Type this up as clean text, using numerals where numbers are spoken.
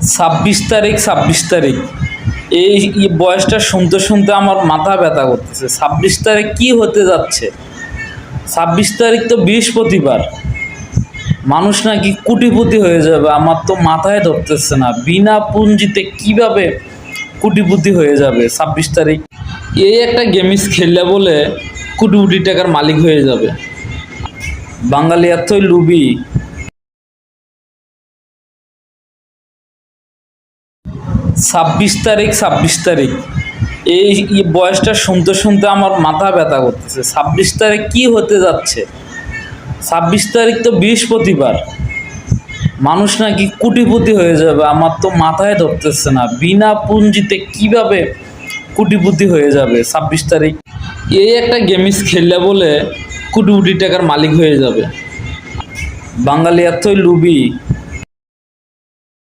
26 তারিখ 26 তারিখ এই বয়সটা শুনতে শুনতে আমার মাথা ব্যথা করতেছে। 26 তারিখ কি হতে যাচ্ছে? 26 তারিখ তো বৃহস্পতিবার। মানুষ নাকি কোটিপতি হয়ে যাবে, আমার তো মাথায় ধরতেছে না। বিনা পুঁজিতে কিভাবে কোটিপতি হয়ে যাবে 26 তারিখ? এই একটা গেমস খেললে বলে কোটি কোটি টাকার মালিক হয়ে যাবে। বাঙালি এতই লুবি। 26 তারিখ এই বয়সটা শুনতে শুনতে আমার মাথা ব্যথা করতেছে। 26 তারিখ কি হতে যাচ্ছে? 26 তারিখ তো বৃহস্পতিবার। মানুষ নাকি কোটিপতি হয়ে যাবে, আমার তো মাথায় ধরতেছে না। বিনা পুঁজিতে কিভাবে কোটিপতি হয়ে যাবে 26 তারিখ? এই একটা গেমস খেললে বলে কোটি কোটি টাকার মালিক হয়ে যাবে। বাঙালি এতই লুবি।